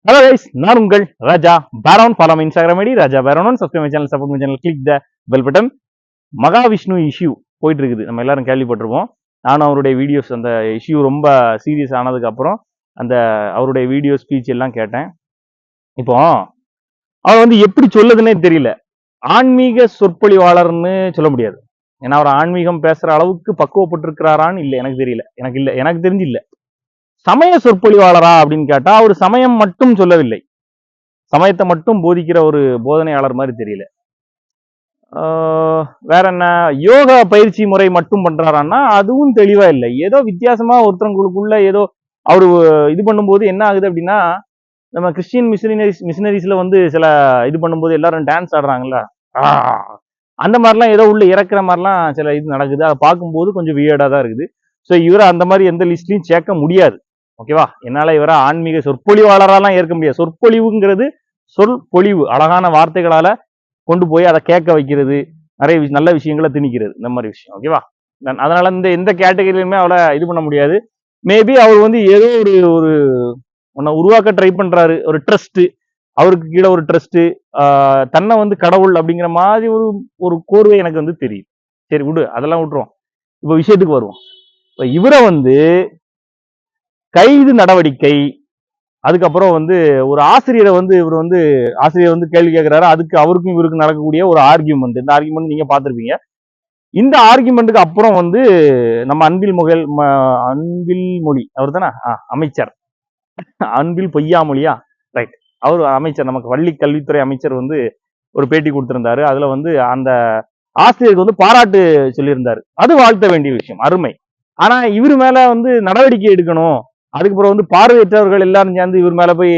Hello guys, நான் உங்கள் ராஜா பேரோன். Follow my Instagram ID Raja பேரோன். Subscribe my channel, support my channel, click the bell button. Mahavishnu issue போயிட்டு இருக்குது, நம்ம எல்லாரும் கேள்விப்பட்டிருப்போம். நானும் அவருடைய வீடியோஸ், அந்த இஷ்யூ ரொம்ப சீரியஸ் ஆனதுக்கு அப்புறம் அந்த அவருடைய வீடியோ ஸ்பீச் எல்லாம் கேட்டேன். இப்போ அவர் வந்து எப்படி சொல்லதுன்னே தெரியல. ஆன்மீக சொற்பொழிவாளர்னு சொல்ல முடியாது. ஏன்னா அவர் ஆன்மீகம் பேசுற அளவுக்கு பக்குவப்பட்டிருக்கிறாரான்னு இல்லை, எனக்கு தெரியல. எனக்கு தெரிஞ்சு இல்லை. சமய சொற்பொழிவாளரா அப்படின்னு கேட்டா அவர் சமயம் மட்டும் சொல்லவில்லை, சமயத்தை மட்டும் போதிக்கிற ஒரு போதனையாளர் மாதிரி தெரியல. வேற என்ன, யோகா பயிற்சி முறை மட்டும் பண்றாரான்னா அதுவும் தெளிவா இல்லை. ஏதோ வித்தியாசமா ஒருத்தவங்களுக்குள்ள ஏதோ அவரு இது பண்ணும்போது என்ன ஆகுது அப்படின்னா, நம்ம கிறிஸ்டியன் மிஷினரிஸ்ல வந்து சில இது பண்ணும்போது எல்லாரும் டான்ஸ் ஆடுறாங்கல்ல, அந்த மாதிரிலாம் ஏதோ உள்ள இறக்குற மாதிரிலாம் சில இது நடக்குது. அதை பார்க்கும்போது கொஞ்சம் வியர்டா தான் இருக்குது. ஸோ இவரை அந்த மாதிரி எந்த லிஸ்ட்லையும் சேர்க்க முடியாது. ஓகேவா? என்னால இவரை ஆன்மீக சொற்பொழிவாளரெல்லாம் ஏற்க முடியாது. சொற்பொழிவுங்கிறது சொற்பொழிவு, அழகான வார்த்தைகளால கொண்டு போய் அதை கேட்க வைக்கிறது, நிறைய நல்ல விஷயங்களை திணிக்கிறது, இந்த மாதிரி விஷயம். ஓகேவா? அதனால இந்த எந்த கேட்டகரியிலுமே அவளை இது பண்ண முடியாது. மேபி அவர் வந்து ஏதோ ஒரு ஒரு ஒன்ன உருவாக்க ட்ரை பண்றாரு, ஒரு ட்ரஸ்ட், அவருக்கு கீழே ஒரு ட்ரஸ்ட், தன்னை வந்து கடவுள் அப்படிங்கிற மாதிரி ஒரு ஒரு கோர்வை எனக்கு வந்து தெரியுது. சரி விடு, அதெல்லாம் விட்டுருவோம். இப்போ விஷயத்துக்கு வருவோம். இப்போ இவரை வந்து கைது நடவடிக்கை, அதுக்கப்புறம் வந்து ஒரு ஆசிரியரை வந்து இவர் வந்து ஆசிரியர் வந்து கேள்வி கேட்கிறாரு, அதுக்கு அவருக்கும் இவருக்கும் நடக்கக்கூடிய ஒரு ஆர்கியூமெண்ட். இந்த ஆர்கியூமெண்ட் நீங்க பார்த்திருப்பீங்க. இந்த ஆர்கியூமெண்ட்டுக்கு அப்புறம் வந்து நம்ம அன்பில் மொழி அவர் தானே அமைச்சர், அன்பில் பொய்யாமொழியா, ரைட், அவர் அமைச்சர், நமக்கு பள்ளி கல்வித்துறை அமைச்சர் வந்து ஒரு பேட்டி கொடுத்திருந்தாரு. அதுல வந்து அந்த ஆசிரியருக்கு வந்து பாராட்டு சொல்லியிருந்தாரு. அது வாழ்த்த வேண்டிய விஷயம், அருமை. ஆனா இவர் மேல வந்து நடவடிக்கை எடுக்கணும், அதுக்கப்புறம் வந்து பார்வையற்றவர்கள் எல்லாரும் சேர்ந்து இவர் மேல போய்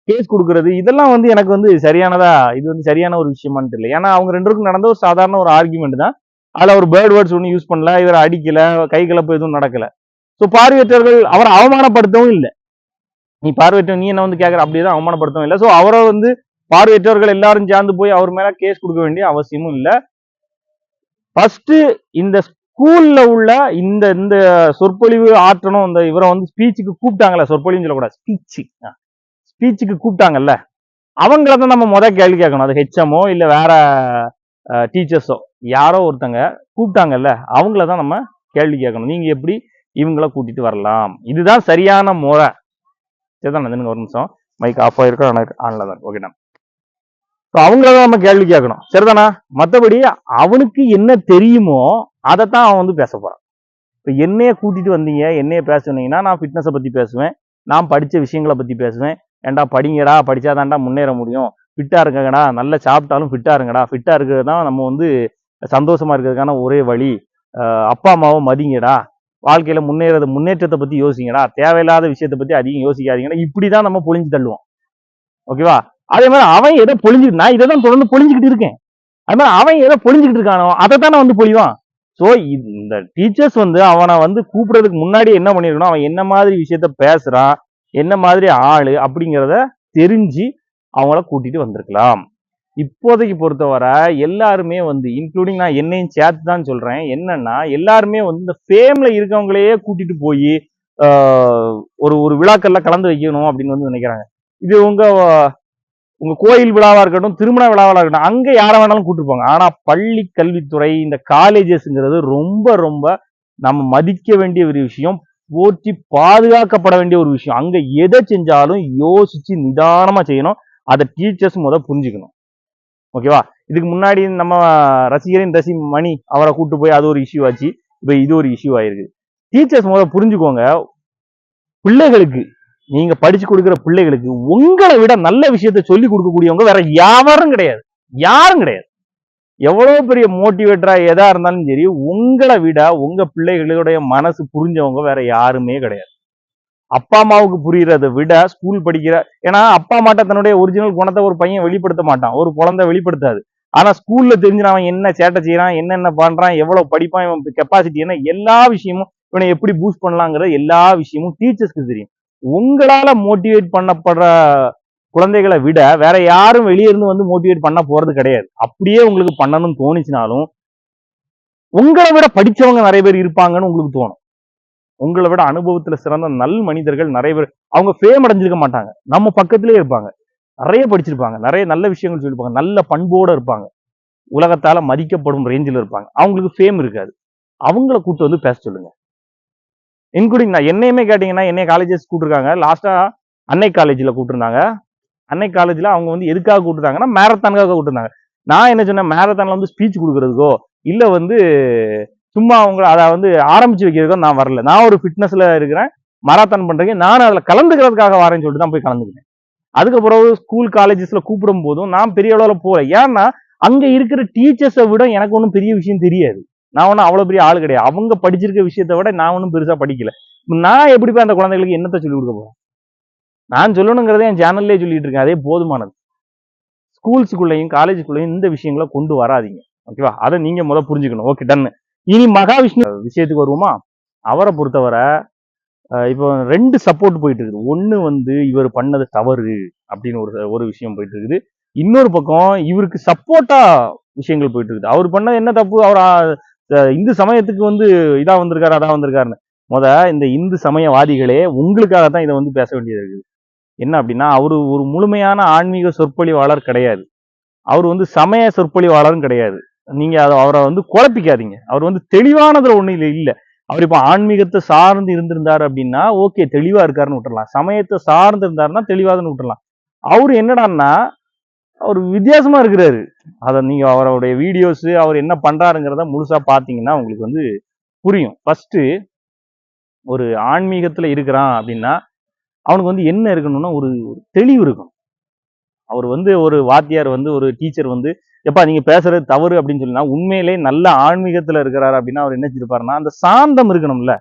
கேஸ் கொடுக்கறது, இதெல்லாம் வந்து எனக்கு வந்து சரியானதா, இது வந்து சரியான ஒரு விஷயமானு தெரியல. ஏன்னா அவங்க ரெண்டு பேருக்கும் நடந்த ஒரு சாதாரண ஒரு ஆர்குமெண்ட் தான். அதுல ஒரு பேர்ட் வேர்ட்ஸ் ஒன்றும் யூஸ் பண்ணல, இவர் அடிக்கல, கை கலப்பு எதுவும் நடக்கல. ஸோ பார்வையற்றவர்கள் அவரை அவமானப்படுத்தவும் இல்லை. நீ பார்வையற்ற, நீ என்ன வந்து கேட்கற, அப்படியேதான் அவமானப்படுத்தவும் இல்லை. ஸோ அவரை வந்து பார்வையற்றவர்கள் எல்லாரும் சேர்ந்து போய் அவர் மேல கேஸ் கொடுக்க வேண்டிய அவசியமும் இல்லை. ஃபர்ஸ்ட் இந்த ஸ்கூல்ல உள்ள இந்த இந்த சொற்பொழிவு ஆற்றணும், இந்த இவரை வந்து ஸ்பீச்சுக்கு கூப்பிட்டாங்கல்ல, சொற்பொழிவு சொல்லக்கூடாது, ஸ்பீச்சுக்கு கூப்பிட்டாங்கல்ல, அவங்கள தான் நம்ம கேள்வி கேட்கணும். அது ஹெச்எம்மோ இல்ல வேற டீச்சர்ஸோ யாரோ ஒருத்தங்க கூப்பிட்டாங்கல்ல, அவங்கள தான் நம்ம கேள்வி கேட்கணும். நீங்க எப்படி இவங்கள கூட்டிட்டு வரலாம், இதுதான் சரியான முறை. சரிதான், ஒரு நிமிஷம், மைக் ஆஃப் ஆயிருக்கா, ஆன்ல தான், ஓகே. அவங்களதான் நம்ம கேள்வி கேட்கணும், சரிதானா? மற்றபடி அவனுக்கு என்ன தெரியுமோ அதைத்தான் அவன் வந்து பேச போறான். இப்போ என்னைய கூட்டிட்டு வந்தீங்க, என்னைய பேச சொன்னீங்கன்னா நான் ஃபிட்னஸை பத்தி பேசுவேன், நான் படிச்ச விஷயங்களை பத்தி பேசுவேன். ஏண்டா படிங்கடா, படிச்சாதான்டா முன்னேற முடியும், ஃபிட்டா இருங்கடா, நல்லா சாப்பிட்டாலும் ஃபிட்டா இருங்கடா, ஃபிட்டா இருக்கிறது தான் நம்ம வந்து சந்தோஷமா இருக்கிறதுக்கான ஒரே வழி, அப்பா அம்மாவை மதிங்கடா, வாழ்க்கையில முன்னேற்றத்தை பத்தி யோசிங்கடா, தேவையில்லாத விஷயத்தை பத்தி அதிகம் யோசிக்காதீங்கடா, இப்படிதான் நம்ம பொழிஞ்சு தள்ளுவோம். ஓகேவா? அதே மாதிரி அவன் எதை பொழிஞ்சுக்கிட்டு, நான் இதை தான் தொடர்ந்து பொழிஞ்சுக்கிட்டு இருக்கேன். அது மாதிரி அவன் எதை பொழிஞ்சுக்கிட்டு இருக்கானோ அதை தான் வந்து பொழிவான். ஸோ இந்த டீச்சர்ஸ் வந்து அவனை வந்து கூப்பிடுறதுக்கு முன்னாடி என்ன பண்ணிருக்கணும், அவன் என்ன மாதிரி விஷயத்த பேசுறான், என்ன மாதிரி ஆளு அப்படிங்கிறத தெரிஞ்சு அவங்கள கூட்டிட்டு வந்திருக்கலாம். இப்போதைக்கு பொறுத்தவரை எல்லாருமே வந்து, இன்க்ளூடிங் நான் என்னையும் சேர்த்து தான் சொல்றேன், என்னன்னா எல்லாருமே வந்து இந்த ஃபேம்ல இருக்கவங்களையே கூட்டிட்டு போய் ஒரு ஒரு விழாக்கள்ல கலந்து வைக்கணும் அப்படின்னு வந்து நினைக்கிறாங்க. இது உங்க கோயில் விழாவா இருக்கட்டும், திருமண விழாவா இருக்கட்டும், அங்க யாரை வேணாலும் கூட்டிருப்பாங்க. ஆனா பள்ளி கல்வித்துறை, இந்த காலேஜஸ்ங்கிறது ரொம்ப ரொம்ப நம்ம மதிக்க வேண்டிய ஒரு விஷயம், போற்றி பாதுகாக்கப்பட வேண்டிய ஒரு விஷயம். அங்க எதை செஞ்சாலும் யோசிச்சு நிதானமா செய்யணும். அதை டீச்சர்ஸ் புரிஞ்சுக்கணும். ஓகேவா? இதுக்கு முன்னாடி நம்ம ரசிகரின் ரசி மணி அவரை கூட்டு போய் அது ஒரு இஷ்யூ ஆச்சு, இப்ப இது ஒரு இஷ்யூ ஆயிருக்கு. டீச்சர்ஸ் புரிஞ்சுக்கோங்க, பிள்ளைகளுக்கு, நீங்க படிச்சு கொடுக்கிற பிள்ளைகளுக்கு உங்களை விட நல்ல விஷயத்த சொல்லி கொடுக்கக்கூடியவங்க வேற யாரும் கிடையாது, யாரும் கிடையாது. எவ்வளவு பெரிய மோட்டிவேட்டரா எதா இருந்தாலும் சரி, உங்களை விட உங்க பிள்ளைகளுடைய மனசு புரிஞ்சவங்க வேற யாருமே கிடையாது. அப்பா அம்மாவுக்கு புரியறதை விட ஸ்கூல் படிக்கிற, ஏன்னா அப்பா அம்மாட்ட தன்னுடைய ஒரிஜினல் குணத்தை ஒரு பையன் வெளிப்படுத்த மாட்டான், ஒரு குழந்தை வெளிப்படுத்தாது. ஆனா ஸ்கூல்ல தெரிஞ்சு அவன் என்ன சேட்டை செய்யறான், என்னென்ன பண்றான், எவ்வளவு படிப்பான், இவன் கெப்பாசிட்டி என்ன, எல்லா விஷயமும், இவனை எப்படி பூஸ்ட் பண்ணலாங்கிற எல்லா விஷயமும் டீச்சர்ஸ்க்கு தெரியும். உங்களால மோட்டிவேட் பண்ணப்படுற குழந்தைகளை விட வேற யாரும் வெளியே இருந்து வந்து மோட்டிவேட் பண்ண போறது கிடையாது. அப்படியே உங்களுக்கு பண்ணணும்னு தோணுச்சுனாலும் உங்களை விட படிச்சவங்க நிறைய பேர் இருப்பாங்கன்னு உங்களுக்கு தோணும். உங்களை விட அனுபவத்துல சிறந்த நல் மனிதர்கள் நிறைய பேர். அவங்க ஃபேம் அடைஞ்சிருக்க மாட்டாங்க, நம்ம பக்கத்திலே இருப்பாங்க, நிறைய படிச்சிருப்பாங்க, நிறைய நல்ல விஷயங்கள் சொல்லியிருப்பாங்க, நல்ல பண்போட இருப்பாங்க, உலகத்தால மதிக்கப்படும் ரேஞ்சில் இருப்பாங்க. அவங்களுக்கு ஃபேம் இருக்காது. அவங்கள கூட்டு வந்து பேச சொல்லுங்க. இன்க்ளூடிங் நான் என்னையுமே கேட்டீங்கன்னா, என்னைய காலேஜஸ் கூட்டிருக்காங்க. லாஸ்டா அன்னை காலேஜ்ல கூட்டிருந்தாங்க. அன்னை காலேஜ்ல அவங்க வந்து எதுக்காக கூட்டிருந்தாங்கன்னா, மேரத்தானுக்காக கூட்டிருந்தாங்க. நான் என்ன சொன்னேன், மேரத்தான்ல வந்து ஸ்பீச் கொடுக்கறதுக்கோ இல்ல வந்து சும்மா அவங்க அதை வந்து ஆரம்பிச்சு வைக்கிறதுக்கோ நான் வரல. நான் ஒரு ஃபிட்னஸ்ல இருக்கிறேன், மாரத்தான் பண்றேன், நானும் அதுல கலந்துக்கிறதுக்காக வரேன்னு சொல்லிட்டு தான் போய் கலந்துக்கிட்டேன். அதுக்கப்புறம் ஸ்கூல் காலேஜஸ்ல கூப்பிடும் போதும் நான் பெரிய அளவுல போல. ஏன்னா அங்க இருக்கிற டீச்சர்ஸை விட எனக்கு ஒன்றும் பெரிய விஷயம் தெரியாது. நான் ஒன்றும் அவ்வளவு பெரிய ஆள் கிடையாது. அவங்க படிச்சிருக்க விஷயத்தை விட நான் ஒன்றும் பெருசா படிக்கல. நான் எப்படி போய் அந்த குழந்தைகளுக்கு என்னத்தை சொல்லிக் கொடுக்க போறேன்? நான் சொல்லணுங்கிறதே என் சேனல்லே சொல்லிட்டு இருக்கேன், அதே போதுமானது. ஸ்கூல்ஸுக்குள்ளேயும் காலேஜுக்குள்ளேயும் இந்த விஷயங்களை கொண்டு வராதீங்க. ஓகேவா? அதை நீங்க புரிஞ்சுக்கணும். Okay, done. இனி மகாவிஷ்ணு விஷயத்துக்கு வருவோமா? அவரை பொறுத்தவரை இப்போ 2 சப்போர்ட் போயிட்டு இருக்குது. ஒண்ணு வந்து இவர் பண்ணது தவறு அப்படின்னு ஒரு விஷயம் போயிட்டு இருக்குது. இன்னொரு பக்கம் இவருக்கு சப்போர்ட்டா விஷயங்கள் போயிட்டு இருக்குது. அவர் பண்ணது என்ன தப்பு? அவர் இந்து சமயத்துக்கு வந்து இதா வந்திருக்காரு, அதா வந்திருக்காருன்னு. இந்த இந்து சமயவாதிகளே உங்களுக்காக தான் இதை வந்து பேச வேண்டியது இருக்குது. என்ன அப்படின்னா, அவரு ஒரு முழுமையான ஆன்மீக சொற்பொழிவாளர் கிடையாது. அவர் வந்து சமய சொற்பொழிவாளரும் கிடையாது. நீங்க அவரை வந்து குழப்பிக்காதீங்க. அவர் வந்து தெளிவானதுல ஒண்ணு இல்ல. அவர் இப்ப ஆன்மீகத்தை சார்ந்து இருந்திருந்தாரு அப்படின்னா ஓகே, தெளிவா இருக்காருன்னு விட்டுறலாம். சமயத்தை சார்ந்து இருந்தாருன்னா தெளிவாதுன்னு விட்டுறலாம். அவரு என்னடான்னா அவர் வித்தியாசமா இருக்கிறாரு. அதை நீங்க அவருடைய வீடியோஸ் அவர் என்ன பண்றாருங்கிறத முழுசா பாத்தீங்கன்னா உங்களுக்கு வந்து புரியும். ஃபர்ஸ்ட் ஒரு ஆன்மீகத்துல இருக்கிறான் அப்படின்னா அவனுக்கு வந்து என்ன இருக்கணும்னா ஒரு தெளிவு இருக்கும். அவர் வந்து ஒரு வாத்தியார் வந்து ஒரு டீச்சர் வந்து எப்பா நீங்க பேசுறது தவறு அப்படின்னு சொன்னா உண்மையிலே நல்ல ஆன்மீகத்துல இருக்கிறாரு அப்படின்னா அவர் என்ன செஞ்சிருப்பாருன்னா அந்த சாந்தம் இருக்கணும்ல.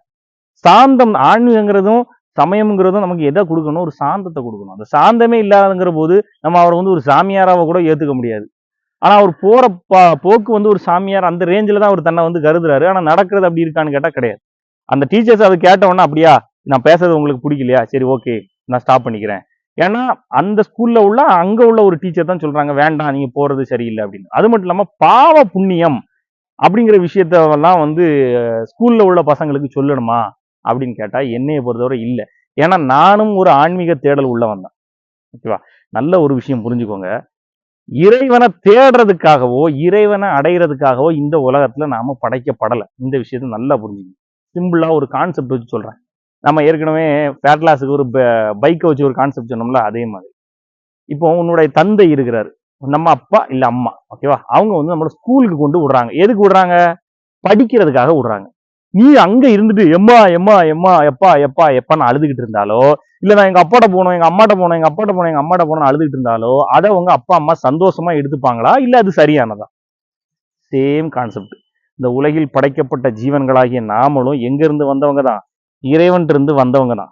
சாந்தம் ஆன்மீகங்கிறதும் சமயம்ங்கிறதும் நமக்கு எதை கொடுக்கணும்? ஒரு சாந்தத்தை கொடுக்கணும். அந்த சாந்தமே இல்லாதங்கிற போது நம்ம அவரை வந்து ஒரு சாமியாராவை கூட ஏத்துக்க முடியாது. ஆனா அவர் போற போக்கு வந்து ஒரு சாமியார் அந்த ரேஞ்சில தான் அவர் தன்னை வந்து கருதுறாரு. ஆனா நடக்கிறது அப்படி இருக்கான்னு கேட்டா கிடையாது. அந்த டீச்சர்ஸ் அதை கேட்ட உடனே அப்படியா நான் பேசுறது உங்களுக்கு பிடிக்கலையா, சரி ஓகே நான் ஸ்டாப் பண்ணிக்கிறேன். ஏன்னா அந்த ஸ்கூல்ல உள்ள அங்க உள்ள ஒரு டீச்சர் தான் சொல்றாங்க வேண்டாம் நீங்க போறது சரியில்லை அப்படின்னு. அது மட்டும் இல்லாம பாவ புண்ணியம் அப்படிங்கிற விஷயத்தெல்லாம் வந்து ஸ்கூல்ல உள்ள பசங்களுக்கு சொல்லணுமா அப்படின்னு கேட்டா என்னைய பொறுத்தவரை இல்லை. ஏன்னா நானும் ஒரு ஆன்மீக தேடல் உள்ளவன் தான். ஓகேவா? நல்ல ஒரு விஷயம் புரிஞ்சுக்கோங்க. இறைவனை தேடுறதுக்காகவோ இறைவனை அடைகிறதுக்காகவோ இந்த உலகத்துல நாம படைக்கப்படலை. இந்த விஷயத்த நல்லா புரிஞ்சுக்கணும். சிம்பிளா ஒரு கான்செப்ட் வச்சு சொல்றேன். நம்ம ஏற்கனவே பேட்லாஸுக்கு ஒரு பைக்கை வச்சு ஒரு கான்செப்ட் சொன்னோம்ல, அதே மாதிரி இப்போ உன்னுடைய தந்தை இருக்கிறாரு, நம்ம அப்பா இல்ல அம்மா, ஓகேவா? அவங்க வந்து நம்மளோட ஸ்கூலுக்கு கொண்டு விடுறாங்க. எதுக்கு விடுறாங்க? படிக்கிறதுக்காக விடுறாங்க. நீ அங்க இருந்துட்டு எம்மா எம்மா எம்மா எப்பா எப்பா எப்பான்னு அழுதுகிட்டு இருந்தாலோ இல்ல நான் எங்க அப்பாட்ட போனோம் எங்க அம்மாட்ட போனோம் எங்க அப்பாட்ட போனோம் எங்க அம்மாட்ட போனோம் அழுதுகிட்டு இருந்தாலோ அதை உங்க அப்பா அம்மா சந்தோஷமா எடுத்துப்பாங்களா இல்ல அது சரியானதா? Same concept. இந்த உலகில் படைக்கப்பட்ட ஜீவன்களாகிய நாமளும் எங்க இருந்து வந்தவங்க தான்? இறைவன் இருந்து வந்தவங்க தான்.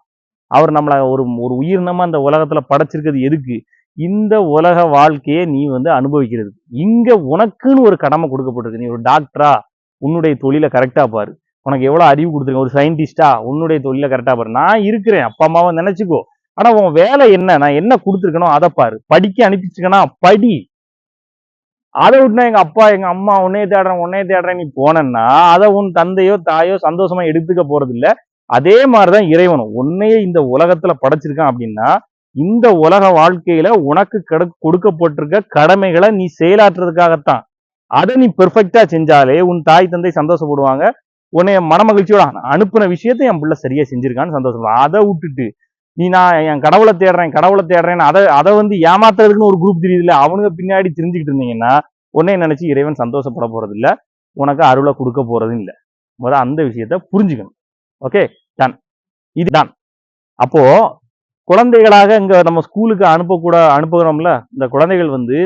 அவர் நம்மள ஒரு ஒரு உயிரினமா இந்த உலகத்துல படைச்சிருக்கிறது எதுக்கு? இந்த உலக வாழ்க்கையை நீ வந்து அனுபவிக்கிறது. இங்க உனக்குன்னு ஒரு கடமை கொடுக்கப்பட்டிருக்கு. நீ ஒரு டாக்டரா உன்னுடைய தொழிலை கரெக்டா பாரு. உனக்கு எவ்வளவு அறிவு கொடுத்துருங்க. ஒரு சயின்டிஸ்டா உன்னுடைய தொழிலை கரெக்டா பாரு. நான் இருக்கிறேன், அப்பா அம்மாவை நினைச்சுக்கோ. ஆனா உன் வேலை என்ன? நான் என்ன கொடுத்துருக்கணும் அதை பாரு. படிக்க அனுப்பிச்சுக்கனா படி. அதை விட்டுனா எங்க அப்பா எங்க அம்மா உன்னைய தேடுறேன் நீ போனேன்னா அதை உன் தந்தையோ தாயோ சந்தோஷமா எடுத்துக்க போறது இல்ல. அதே மாதிரிதான் இறைவனும் உன்னையே இந்த உலகத்துல படைச்சிருக்கான் அப்படின்னா இந்த உலக வாழ்க்கையில உனக்கு கொடுக்கப்பட்டிருக்க கடமைகளை நீ செயலாற்றுறதுக்காகத்தான். அதை நீ பெர்ஃபெக்டா செஞ்சாலே உன் தாய் தந்தை சந்தோஷப்படுவாங்க. உன்னைய மனமகிழ்ச்சியோட அனுப்புன விஷயத்தை என் பிள்ளை சரியா செஞ்சிருக்கான்னு சந்தோஷப்படுவாங்க. அதை விட்டுட்டு நீ நான் என் கடவுளை தேடுறேன்னு அதை வந்து ஏமாத்துறதுக்குன்னு ஒரு குரூப் தெரியுதுல்ல, அவனுங்க பின்னாடி தெரிஞ்சுக்கிட்டு இருந்தீங்கன்னா உன்னைய நினைச்சு இறைவன் சந்தோஷப்பட போறது இல்ல, உனக்கு அருளை கொடுக்க போறதும் இல்லை. முதல்ல அந்த விஷயத்த புரிஞ்சுக்கணும். Okay, done. இதுதான். அப்போ குழந்தைகளாக இங்க நம்ம ஸ்கூலுக்கு அனுப்புகிறோம்ல, இந்த குழந்தைகள் வந்து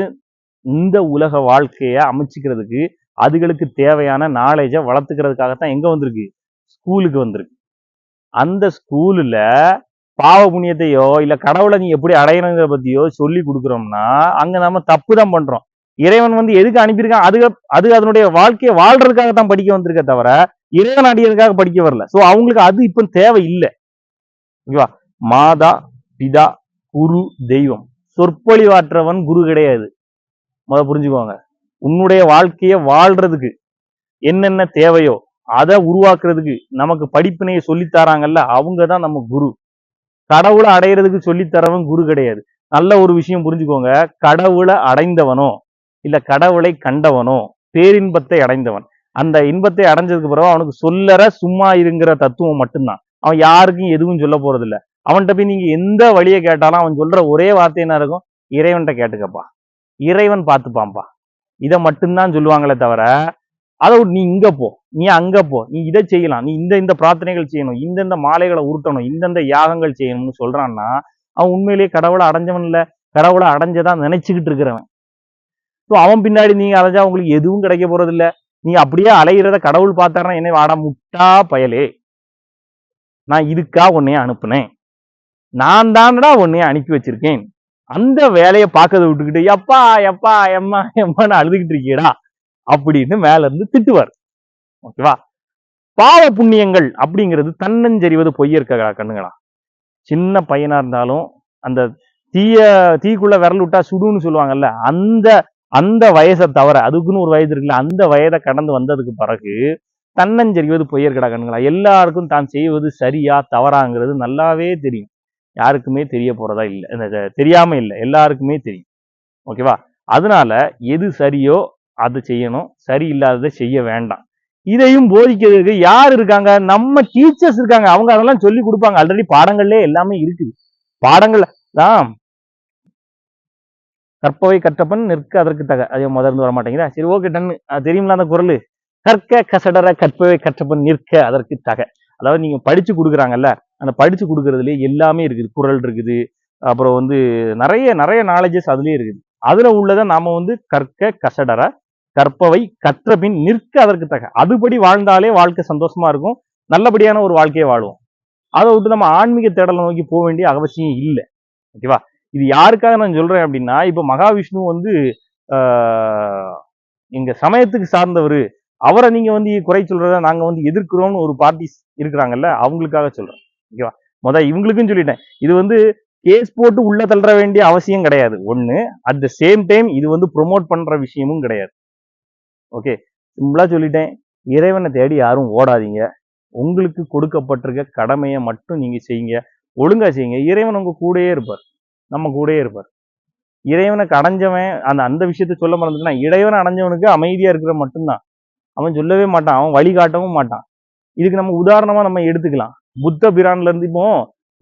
இந்த உலக வாழ்க்கைய அமைச்சுக்கிறதுக்கு அதுகளுக்கு தேவையான நாலேஜை வளர்த்துக்கிறதுக்காகத்தான் எங்க வந்திருக்கு? ஸ்கூலுக்கு வந்திருக்கு. அந்த ஸ்கூல்ல பாவ புண்ணியத்தையோ இல்ல கடவுளை நீ எப்படி அடையணுங்கிற பத்தியோ சொல்லி கொடுக்குறோம்னா அங்க நம்ம தப்பு தான் பண்றோம். இறைவன் வந்து எதுக்கு அனுப்பியிருக்கான்? அது அதனுடைய வாழ்க்கையை வாழ்றதுக்காகத்தான் படிக்க வந்திருக்க தவிர இறைவன் அடியதுக்காக படிக்க வரல. சோ அவங்களுக்கு அது இப்ப தேவை இல்லை. ஓகேவா? மாதா பிதா குரு தெய்வம். சொற்பொழிவாற்றவன் குரு கிடையாது. புரிஞ்சுக்கோங்க. உன்னுடைய வாழ்க்கையை வாழ்றதுக்கு என்னென்ன தேவையோ அதை உருவாக்குறதுக்கு நமக்கு படிப்பினையை சொல்லித்தராங்கல்ல, அவங்கதான் நம்ம குரு. கடவுளை அடையிறதுக்கு சொல்லித்தரவன் குரு கிடையாது. நல்ல ஒரு விஷயம் புரிஞ்சுக்கோங்க. கடவுளை அடைந்தவனோ இல்ல கடவுளை கண்டவனோ பேரின்பத்தை அடைந்தவன். அந்த இன்பத்தை அடைஞ்சதுக்கு பிறகு அவனுக்கு சொல்லற சும்மா இருங்கிற தத்துவம் மட்டும்தான். அவன் யாருக்கும் எதுவும் சொல்ல போறது இல்ல. அவன்கிட்ட போய் நீங்க எந்த வழியை கேட்டாலும் அவன் சொல்ற ஒரே வார்த்தை என்ன இருக்கும்? இறைவன்கிட்ட கேட்டுக்கப்பா, இறைவன் பார்த்துப்பான்பா. இதை மட்டும்தான் சொல்லுவாங்களே தவிர, அதை நீ இங்க போ, நீ அங்க போ, நீ இதை செய்யலாம், நீ இந்த பிரார்த்தனைகள் செய்யணும், இந்த மாலைகளை உருட்டணும், இந்த யாகங்கள் செய்யணும்னு சொல்றான்னா அவன் உண்மையிலேயே கடவுளை அடைஞ்சவன் இல்ல, கடவுளை அடைஞ்சதான் நினைச்சுக்கிட்டு இருக்கிறவன். ஸோ அவன் பின்னாடி நீங்க அலைஞ்சா உங்களுக்கு எதுவும் கிடைக்க போறது இல்ல. நீங்க அப்படியே அலைகிறத கடவுள் பார்த்தாருன்னா என்ன, வாடா முட்டா பயலே, நான் இதுக்கா உன்னைய அனுப்புனேன், நான் தானடா உன்னைய அனுப்பி வச்சிருக்கேன், அந்த வேலையை பார்க்கறத விட்டுக்கிட்டு எப்பா எப்பா எம்மா எம்மான்னு அழுதுகிட்டு இருக்கீடா அப்படின்னு மேல இருந்து திட்டுவார். ஓகேவா? பாவ புண்ணியங்கள் அப்படிங்கிறது தன்னஞ்செறிவது பொய்யற்க கண்ணுங்களா. சின்ன பையனா இருந்தாலும் அந்த தீக்குள்ள விரல் விட்டா சுடுன்னு சொல்லுவாங்கல்ல, அந்த அந்த வயசை தவிர, அதுக்குன்னு ஒரு வயது இருக்குல்ல, அந்த வயதை கடந்து வந்ததுக்கு பிறகு தன்னஞ்செறிவது பொய்யற்கடா கண்ணுங்களா. எல்லாருக்கும் தான் செய்வது சரியா தவறாங்கிறது நல்லாவே தெரியும். யாருக்குமே தெரிய போறதா இல்லை, தெரியாம இல்லை, எல்லாருக்குமே தெரியும். ஓகேவா? அதனால எது சரியோ அதை செய்யணும், சரியில்லாததை செய்ய வேண்டாம். இதையும் போதிக்கிறதுக்கு யார் இருக்காங்க? நம்ம டீச்சர்ஸ் இருக்காங்க. அவங்க அதெல்லாம் சொல்லி கொடுப்பாங்க. ஆல்ரெடி பாடங்கள்ல எல்லாமே இருக்குது. பாடங்கள் தான். கற்பவை கற்றப்பன் நிற்க அதற்கு தக. அதே முதர்ந்து வர மாட்டேங்குதா? சரி, ஓகே, டன். தெரியுங்களா அந்த குரல்? கற்க கசடர கற்பவை கற்றப்பன் நிற்க அதற்கு தக. அதாவது நீங்க படிச்சு கொடுக்குறாங்கல்ல, அந்த படிச்சு கொடுக்கறதுலயே எல்லாமே இருக்குது. குரல் இருக்குது, அப்புறம் வந்து நிறைய நிறைய நாலேஜஸ் அதுலயே இருக்குது. அதுல உள்ளதை நாம வந்து கற்க கசடர கற்பவை கற்ற பின் நிற்க அதற்கு தக. அதுபடி வாழ்ந்தாலே வாழ்க்கை சந்தோஷமா இருக்கும், நல்லபடியான ஒரு வாழ்க்கையை வாழுவோம். அதை விட்டு நம்ம ஆன்மீக தேடலை நோக்கி போக வேண்டிய அவசியம் இல்லை. ஓகேவா? இது யாருக்காக நான் சொல்றேன் அப்படின்னா, இப்ப மகாவிஷ்ணு வந்து எங்க சமயத்துக்கு சார்ந்தவர், அவரை நீங்க வந்து குறை சொல்றத நாங்க வந்து எதிர்க்கிறோம்னு ஒரு பார்ட்டிஸ் இருக்கிறாங்கல்ல, அவங்களுக்காக சொல்றேன். ஓகேவா? இவங்களுக்கும் சொல்லிட்டேன், இது வந்து கேஸ் போட்டு உள்ள தள்ளுற வேண்டிய அவசியம் கிடையாது. ஒண்ணு, அட் த சேம் டைம் இது வந்து ப்ரொமோட் பண்ற விஷயமும் கிடையாது. ஓகே, சிம்பிளா சொல்லிட்டேன். இறைவனை தேடி யாரும் ஓடாதீங்க. உங்களுக்கு கொடுக்கப்பட்டிருக்க கடமையை மட்டும் நீங்க செய்யுங்க, ஒழுங்கா செய்யுங்க. இறைவன் உங்க கூடயே இருப்பார், நம்ம கூடயே இருப்பார். இறைவனை அடைஞ்சவன் அந்த விஷயத்த சொல்ல மறந்துட்டுனா, இறைவனை அடைஞ்சவனுக்கு அமைதியா இருக்கிற மட்டும்தான். அவன் சொல்லவே மாட்டான், அவன் வழிகாட்டவும் மாட்டான். இதுக்கு நம்ம உதாரணமா நம்ம எடுத்துக்கலாம். புத்த பிரான்ல இருந்து இப்போ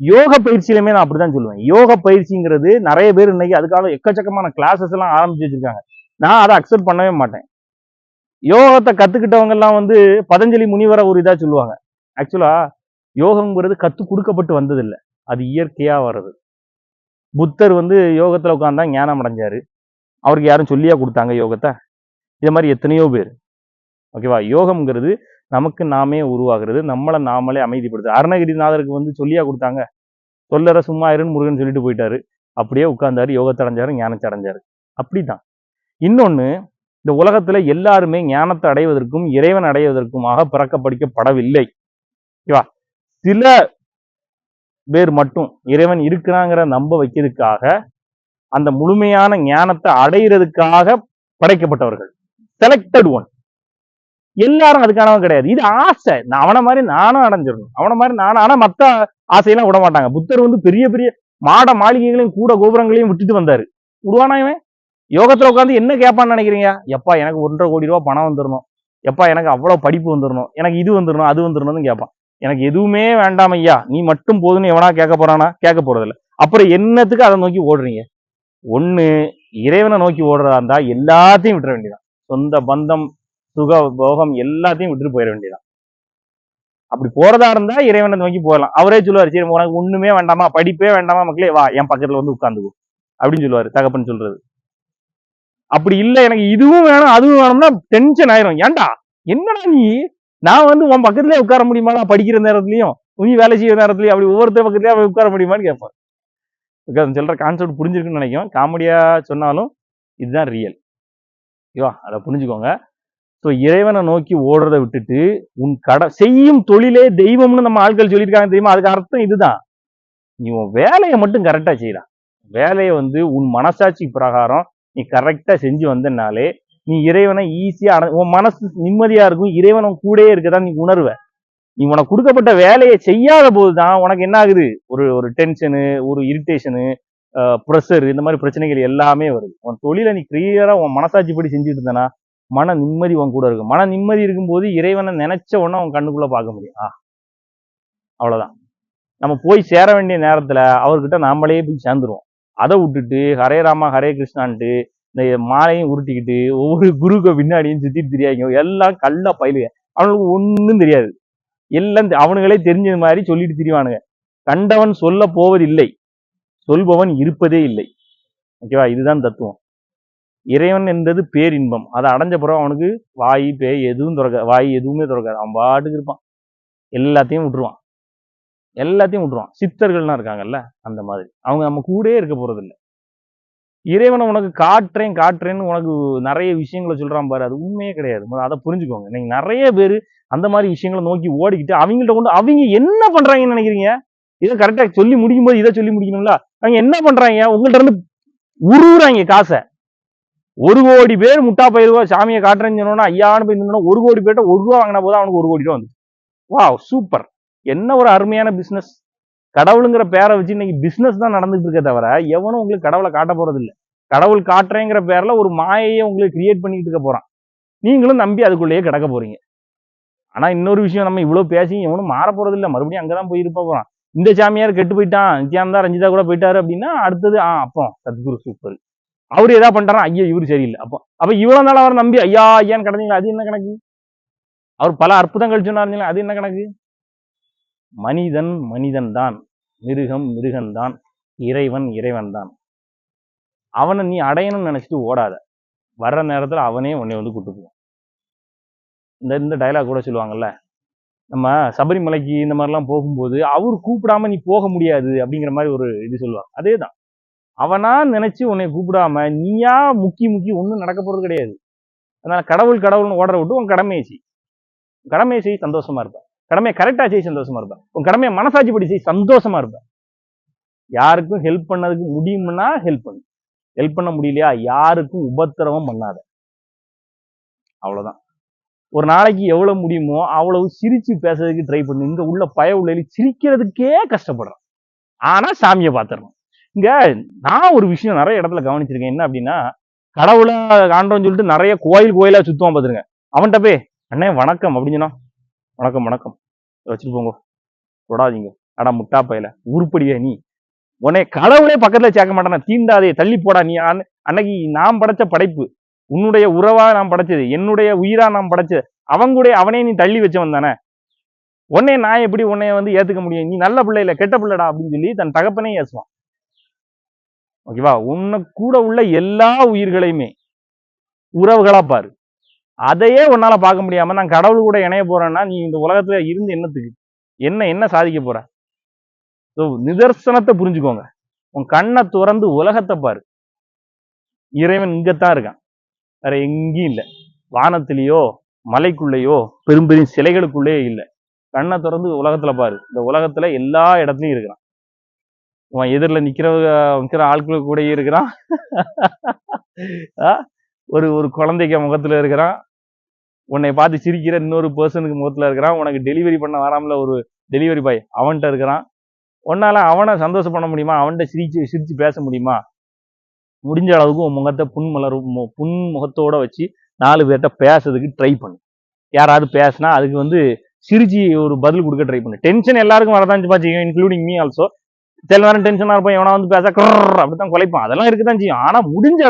யோக பயிற்சியிலுமே நான் அப்படிதான் சொல்லுவேன். யோக பயிற்சிங்கிறது நிறைய பேர் இன்னைக்கு அதுக்காக எக்கச்சக்கமான கிளாஸஸ் எல்லாம் ஆரம்பிச்சு வச்சிருக்காங்க. நான் அதை அக்செப்ட் பண்ணவே மாட்டேன். யோகத்தை கத்துக்கிட்டவங்க எல்லாம் வந்து பதஞ்சலி முனிவரை ஒரு இதா சொல்லுவாங்க. ஆக்சுவலா யோகம்ங்கிறது கத்து கொடுக்கப்பட்டு வந்தது இல்லை, அது இயற்கையா வர்றது. புத்தர் வந்து யோகத்துல உட்கார்ந்தா ஞானம் அடைஞ்சாரு. அவருக்கு யாரும் சொல்லியா கொடுத்தாங்க யோகத்தை? இதே மாதிரி எத்தனையோ பேர். ஓகேவா? யோகம்ங்கிறது நமக்கு நாமே உருவாகிறது, நம்மளை நாமளே அமைதிப்படுது. அருணகிரிநாதருக்கு வந்து சொல்லியா கொடுத்தாங்க? சொல்லற சும்மா இருன்னு முருகன் சொல்லிட்டு போயிட்டாரு. அப்படியே உட்கார்ந்தாரு, யோகத்தை அடைஞ்சாரு, ஞானத்தை அடைஞ்சாரு. அப்படிதான். இன்னொன்னு, இந்த உலகத்துல எல்லாருமே ஞானத்தை அடைவதற்கும் இறைவன் அடைவதற்குமாக பிறக்கப்படிக்கப்படவில்லை. ஓகேவா? சில பேர் மட்டும் இறைவன் இருக்கிறாங்கிற நம்ப வைக்கிறதுக்காக, அந்த முழுமையான ஞானத்தை அடைகிறதுக்காக படைக்கப்பட்டவர்கள், செலக்டட் ஒன். எல்லாரும் அதுக்கானவன் கிடையாது. இது ஆசை. அவனை மாதிரி நானும் அடைஞ்சிடணும், அவனை மாதிரி நானும். ஆனா மத்த ஆசையெல்லாம் விட மாட்டாங்க. புத்தர் வந்து பெரிய பெரிய மாட மாளிகைகளையும் கூட கோபுரங்களையும் விட்டுட்டு வந்தாரு. விடுவானா இவன்? யோகத்துல உட்காந்து என்ன கேட்பான்னு நினைக்கிறீங்க? எப்பா எனக்கு 1.5 கோடி ரூபாய் பணம் வந்துடணும், எப்பா எனக்கு அவ்வளவு படிப்பு வந்துடணும், எனக்கு இது வந்துடணும், அது வந்துடணும்னு கேட்பான். எனக்கு எதுவுமே வேண்டாம் ஐயா, நீ மட்டும் போதுன்னு எவனா கேட்க போறானா? கேட்க போறதில்ல. அப்புறம் என்னத்துக்கு அதை நோக்கி ஓடுறீங்க? ஒண்ணு, இறைவனை நோக்கி ஓடுறதா இருந்தா எல்லாத்தையும் விட்டுற வேண்டியதான். சொந்த பந்தம், சுக போகம் எல்லாத்தையும் விட்டுட்டு போயிட வேண்டியதான். அப்படி போறதா இருந்தா இறைவனை நோக்கி போகலாம். அவரே சொல்லுவாரு, சரி உனக்கு ஒண்ணுமே வேண்டாமா, படிப்பே வேண்டாமா, மக்களே வா என் பக்கத்துல வந்து உட்கார்ந்துக்கோ அப்படின்னு சொல்லுவாரு தகப்பன் சொல்றது. அப்படி இல்ல, எனக்கு இதுவும் வேணும் அதுவும் வேணும்னா டென்ஷன் ஆயிரும். ஏன்டா என்னடா நீ, நான் வந்து உன் பக்கத்துலயே உட்கார முடியுமா? நான் படிக்கிற நேரத்துலயும் நீ வேலை செய்யற நேரத்துலயும் அப்படி ஒவ்வொருத்தர் பக்கத்துலயே உட்கார முடியுமான்னு கேட்பான். சொல்ற கான்செப்ட் புரிஞ்சிருக்குன்னு நினைக்கிறேன். காமெடியா சொன்னாலும் இதுதான் ரியல். ஓகேவா? அதை புரிஞ்சுக்கோங்க. ஸோ இறைவனை நோக்கி ஓடுறதை விட்டுட்டு உன் செய்யும் தொழிலே தெய்வம்னு நம்ம ஆட்கள் சொல்லியிருக்காங்க தெரியுமா? அதுக்கு அர்த்தம் இதுதான். நீ உன் வேலையை மட்டும் கரெக்டா செய்யலாம். வேலையை வந்து உன் மனசாட்சி பிரகாரம் நீ கரெக்டா செஞ்சு வந்தனாலே நீ இறைவனை ஈஸியா உன் மனசு நிம்மதியா இருக்கும், இறைவன் உன் கூடயே இருக்கதான் நீ உணர்வ. நீ உனக்கு கொடுக்கப்பட்ட வேலையை செய்யாத போதுதான் உனக்கு என்ன ஆகுது, ஒரு ஒரு டென்ஷனு, ஒரு இரிட்டேஷனு, ப்ரெஷர், இந்த மாதிரி பிரச்சனைகள் எல்லாமே வருது. உன் தொழிலை நீ கிளியரா உன் மனசாட்சிப்படி செஞ்சுட்டு இருந்தனா மன நிம்மதி உன் கூட இருக்கும். மன நிம்மதி இருக்கும்போது இறைவனை நினைச்ச உடனே உன் கண்ணுக்குள்ள பார்க்க முடியும். அவ்வளவுதான். நம்ம போய் சேர வேண்டிய நேரத்துல அவர்கிட்ட நாமளே போய் சேர்ந்துருவோம். அதை விட்டுட்டு ஹரே ராமா ஹரே கிருஷ்ணான்ட்டு இந்த மாலையும் உருட்டிக்கிட்டு ஒவ்வொரு குருக்கு பின்னாடியும் சுத்திட்டு தெரியாங்க. எல்லாம் கள்ள பயிலுங்க. அவனுக்கு ஒன்றும் தெரியாது. எல்லாம் அவனுங்களே தெரிஞ்சது மாதிரி சொல்லிட்டு திரிவானுங்க. கண்டவன் சொல்ல போவதில்லை, சொல்பவன் இருப்பதே இல்லை. ஓகேவா? இதுதான் தத்துவம். இறைவன் என்பது பேரின்பம். அதை அடைஞ்ச பிறகு அவனுக்கு வாய் பேய் எதுவும் திறக்காது, வாய் எதுவுமே திறக்காது. அவன் பாட்டுக்கு இருப்பான், எல்லாத்தையும் விட்டுருவான், எல்லாத்தையும் விட்டுருவான். சித்தர்கள்லாம் இருக்காங்கல்ல, அந்த மாதிரி அவங்க நம்ம கூடயே இருக்க போறது இல்லை. இறைவனை உனக்கு காட்டுறேன்னு உனக்கு நிறைய விஷயங்களை சொல்றான் பாரு, அது உண்மையே கிடையாது. அதை புரிஞ்சுக்கோங்க. நீங்க நிறைய பேர் அந்த மாதிரி விஷயங்களை நோக்கி ஓடிக்கிட்டு அவங்கள்ட்ட கொண்டு அவங்க என்ன பண்றாங்கன்னு நினைக்கிறீங்க? இதை கரெக்டா சொல்லி முடிக்கும் போது இதை சொல்லி முடிக்கணும்ல. அவங்க என்ன பண்றாங்க, உங்கள்ட்ட இருந்து உருவுறாங்க காசை. 1 கோடி பேர் முட்டா பயிர்வா சாமியை காட்டுறேன்னு சொன்னோன்னா ஐயான்னு போய் நின்னா 1 கோடி பேர்ட்ட 1 ரூபா வாங்கினா போது அவனுக்கு 1 கோடி ரூபா வந்து. வா சூப்பர், என்ன ஒரு அருமையான பிசினஸ். கடவுளுங்கிற பேரை வச்சு இன்னைக்கு பிசினஸ் தான் நடந்துட்டு இருக்க தவிர எவனும் உங்களுக்கு கடவுளை காட்ட போறது இல்லை. கடவுள் காட்டுறேங்கிற பேர்ல ஒரு மாயையை உங்களுக்கு கிரியேட் பண்ணிட்டு இருக்க போறான். நீங்களும் நம்பி அதுக்குள்ளேயே கிடக்க போறீங்க. ஆனா இன்னொரு விஷயம், நம்ம இவ்வளவு பேசி எவனும் மாற போறது இல்லை. மறுபடியும் அங்கதான் போய் இருப்ப போறான். இந்த சாமியார் கெட்டு போயிட்டான், நித்யானந்தா ரஞ்சிதா கூட போயிட்டாரு அப்படின்னா அடுத்தது அப்போ சத்குரு சூப்பர், அவரு ஏதா பண்றாரா, ஐயா இவரு சரியில்லை. அப்ப இவ்வளவு நாள் அவர் நம்பி ஐயா ஐயான்னு கிடந்தீங்களா, அது என்ன கணக்கு? அவர் பல அற்புதங்கள் சொன்னாருங்களா, அது என்ன கணக்கு? மனிதன் மனிதன் தான், மிருகம் மிருகன் தான், இறைவன் இறைவன் தான். அவனை நீ அடையணும்னு நினைச்சிட்டு ஓடாத. வர்ற நேரத்துல அவனே உன்னை வந்து கூட்டு போவான். இந்த டைலாக் கூட சொல்லுவாங்கல்ல, நம்ம சபரிமலைக்கு இந்த மாதிரிலாம் போகும்போது அவர் கூப்பிடாம நீ போக முடியாது அப்படிங்கிற மாதிரி ஒரு இது சொல்லுவாங்க. அதேதான், அவனா நினைச்சு உன்னை கூப்பிடாம நீயா முக்கி ஒன்றும் நடக்க போறது கிடையாது. அதனால கடவுள்னு ஓடுற விட்டு உன் கடமையை செய் சந்தோஷமா இருப்ப. கடமையை கரெக்டா செய் சந்தோஷமா இருப்ப. உன் கடமையை மனசாட்சிப்படி செய் சந்தோஷமா இருப்ப. யாருக்கும் ஹெல்ப் பண்ணதுக்கு முடியும்னா ஹெல்ப் பண்ணு. ஹெல்ப் பண்ண முடியலையா யாருக்கும் உபத்திரவம் பண்ணாத. அவ்வளவுதான். ஒரு நாளைக்கு எவ்வளவு முடியுமோ அவ்வளவு சிரிச்சு பேசுறதுக்கு ட்ரை பண்ணு. இங்க உள்ள உள்ள சிரிக்கிறதுக்கே கஷ்டப்படுறான். ஆனா சாமியை பார்த்துடணும். இங்க நான் ஒரு விஷயம் நிறைய இடத்துல கவனிச்சிருக்கேன். என்ன அப்படின்னா, கடவுளை காண்றோம்னு சொல்லிட்டு நிறைய கோயிலா சுத்துவான் பாத்துருங்க. அவன்கிட்ட போய் அண்ணே வணக்கம் அப்படின்னு சொன்னா, வணக்கம் வச்சுட்டு போங்க, தொடாதீங்க, அடா முட்டா பையல உருப்படியா நீ, உன்னை கடவுளே பக்கத்துல சேர்க்க மாட்டானா, தீண்டாதே, தள்ளி போடா, நீ அன்னைக்கு நான் படைச்ச படைப்பு, உன்னுடைய உறவா நான் படைச்சது, என்னுடைய உயிரா நான் படைச்சது, அவனே நீ தள்ளி வச்சவன் தானே, உன்னை நான் எப்படி உன்னைய வந்து ஏத்துக்க முடியும், நீ நல்ல பிள்ளை இல்ல கெட்ட பிள்ளைடா அப்படின்னு சொல்லி தன் தகப்பனே ஏசுவான். ஓகேவா? உன்னை கூட உள்ள எல்லா உயிர்களையுமே உறவுகளா பாரு. அதையே உன்னால பார்க்க முடியாம நான் கடவுள் கூட இணைய போறேன்னா நீ இந்த உலகத்துல இருந்து என்னத்துக்கு, என்ன சாதிக்க போற? நிதர்சனத்தை புரிஞ்சுக்கோங்க. உன் கண்ணை துறந்து உலகத்தை பாரு. இறைவன் இங்கத்தான் இருக்கான், வேற எங்கேயும் இல்லை. வானத்திலேயோ மலைக்குள்ளேயோ பெரும் பெரும் சிலைகளுக்குள்ளேயே இல்லை. கண்ணை திறந்து உலகத்துல பாரு. இந்த உலகத்துல எல்லா இடத்துலயும் இருக்கிறான். உன் எதிரில் நிக்கிற ஆட்கள் கூட இருக்கிறான். ஒரு குழந்தைக்கு முகத்துல இருக்கிறான். உன்னை பார்த்து சிரிக்கிற இன்னொரு பர்சனுக்கு முகத்துல இருக்கிறான். உனக்கு டெலிவரி பண்ண வராமல ஒரு டெலிவரி பாய் அவன்கிட்ட இருக்கிறான். உன்னால அவனை சந்தோஷம் பண்ண முடியுமா? அவன்கிட்ட சிரிச்சு பேச முடியுமா? முடிஞ்ச அளவுக்கு உன் முகத்தை புன்முகத்தோட வச்சு 4 பேர்கிட்ட பேசுறதுக்கு ட்ரை பண்ணு. யாராவது பேசினா அதுக்கு வந்து சிரிச்சு ஒரு பதில் கொடுக்க ட்ரை பண்ணு. டென்ஷன் எல்லாருக்கும் வரதான் செய்யும், இன்க்ளூடிங் மீ ஆல்சோ. சில நேரம் டென்ஷனா இருப்போம், எவனா வந்து பேச அப்படித்தான் குலைப்பான், அதெல்லாம் இருக்குதான் செய்யும். ஆனா முடிஞ்ச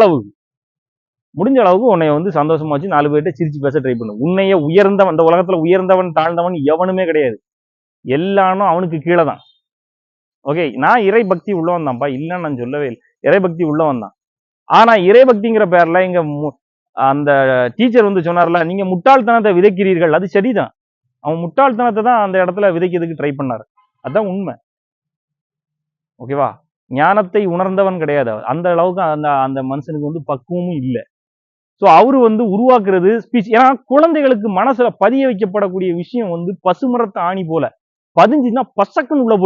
அளவுக்கு உன்னை வந்து சந்தோஷமா வச்சு 4 பேர்கிட்ட சிரிச்சு பேச ட்ரை பண்ணு. உன்னைய உயர்ந்தவன், இந்த உலகத்துல உயர்ந்தவன் தாழ்ந்தவன் எவனுமே கிடையாது. எல்லாரும் அவனுக்கு கீழே தான். ஓகே, நான் இறை பக்தி உள்ளவன் தான்ப்பா, இல்லைன்னு நான் சொல்லவே இல்லை. இறை பக்தி உள்ளவன் தான். ஆனா இறை பக்திங்கிற பேர்ல இங்க அந்த டீச்சர் வந்து சொன்னார்ல, நீங்க முட்டாள்தனத்தை விதைக்கிறீர்கள், அது சரிதான். அவன் முட்டாள்தனத்தை தான் அந்த இடத்துல விதைக்கிறதுக்கு ட்ரை பண்ணாரு, அதுதான் உண்மை. ஓகேவா? ஞானத்தை உணர்ந்தவன் கிடையாது. அந்த அளவுக்கு அந்த மனுஷனுக்கு வந்து பக்குவமும் இல்லை. ஸோ அவரு வந்து உருவாக்குறது ஸ்பீச். ஏன்னா குழந்தைகளுக்கு மனசுல பதிய வைக்கப்படக்கூடிய விஷயம் வந்து பசுமரத்தை ஆணி போல பதிஞ்சுன்னா பசக்குன்னு உள்ள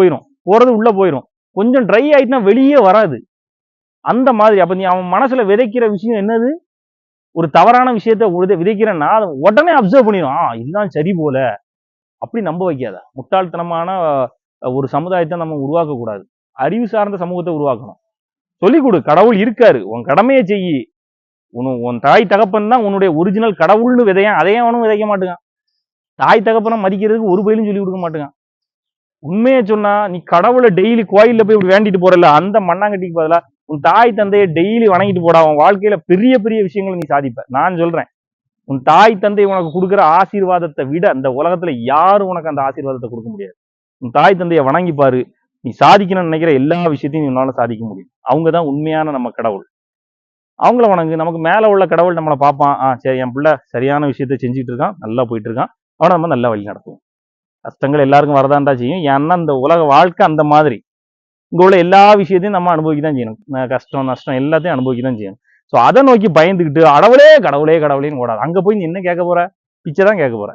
போயிடும். கொஞ்சம் ட்ரை ஆயிட்டுனா வெளியே வராது. அந்த மாதிரி அப்ப நீ அவன் மனசுல விதைக்கிற விஷயம் என்னது? ஒரு தவறான விஷயத்த விதைக்கிறேன்னா அதை உடனே அப்சர்வ் பண்ணிடும், இதுதான் சரி போல. அப்படி நம்ப வைக்காத. முட்டாள்தனமான ஒரு சமுதாயத்தை நம்ம உருவாக்க கூடாது. அறிவு சார்ந்த சமூகத்தை உருவாக்கணும். சொல்லிக் கொடு, கடவுள் இருக்காரு, உன் கடமையை செய்யி. உன் தாய் தகப்பன் தான் உன்னுடைய ஒரிஜினல் கடவுள்னு விதையான், அதையே அவனும் விதைக்க மாட்டேங்கான். தாய் தகப்பனை மதிக்கிறதுக்கு ஒரு பயிலும் சொல்லி கொடுக்க மாட்டேங்கான். உண்மையை சொன்னா, நீ கடவுளை டெய்லி கோயில்ல போய் இப்படி வேண்டிட்டு போறல, அந்த மண்ணாங்கட்டிக்கு பதிலா உன் தாய் தந்தையை டெய்லி வணங்கிட்டு போடா, உன் வாழ்க்கையில பெரிய பெரிய விஷயங்களை நீ சாதிப்ப. நான் சொல்றேன், உன் தாய் தந்தை உனக்கு கொடுக்குற ஆசீர்வாதத்தை விட அந்த உலகத்துல யாரும் உனக்கு அந்த ஆசீர்வாதத்தை கொடுக்க முடியாது. உன் தாய் தந்தையை வணங்கி பாரு, நீ சாதிக்கணும்னு நினைக்கிற எல்லா விஷயத்தையும் உன்னால சாதிக்க முடியும். அவங்கதான் உண்மையான நம்ம கடவுள். அவங்கள வணங்கு. நமக்கு மேல உள்ள கடவுள் நம்மளை பார்ப்பான், சரி என் பிள்ளை சரியான விஷயத்த செஞ்சுட்டு இருக்கான், நல்லா போயிட்டு இருக்கான், அவனை நம்ம நல்லா வழி நடத்துவோம். கஷ்டங்கள் எல்லாருக்கும் வரதான்டா செய்யும். ஏன்னா இந்த உலக வாழ்க்கை அந்த மாதிரி. இங்க உள்ள எல்லா விஷயத்தையும் நம்ம அனுபவிக்க தான் செய்யணும். கஷ்டம் நஷ்டம் எல்லாத்தையும் அனுபவிக்க தான் செய்யணும். ஸோ அதை நோக்கி பயந்துக்கிட்டு கடவுளே கடவுளே கடவுளேன்னு ஓடாது. அங்க போய் நீ என்ன கேட்க போற? பிச்சை தான் கேட்க போற.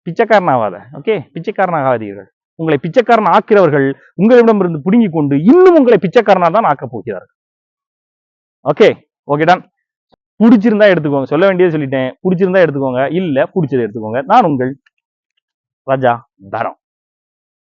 பிச்சைக்காரன் ஆகாத. ஓகே, பிச்சைக்காரன் ஆகாதீர்கள். உங்களை பிச்சைக்காரன் ஆக்கிறவர்கள் உங்களிடமிருந்து பிடுங்கி கொண்டு இன்னும் உங்களை பிச்சைக்காரனா தான் ஆக்க போகிறார்கள். Okay, okay done. பிடிச்சிருந்தா எடுத்துக்கோங்க, சொல்ல வேண்டியது சொல்லிட்டேன். பிடிச்சிருந்தா எடுத்துக்கோங்க, இல்ல பிடிச்சதை எடுத்துக்கோங்க. நான் உங்கள் ராஜா தரம்.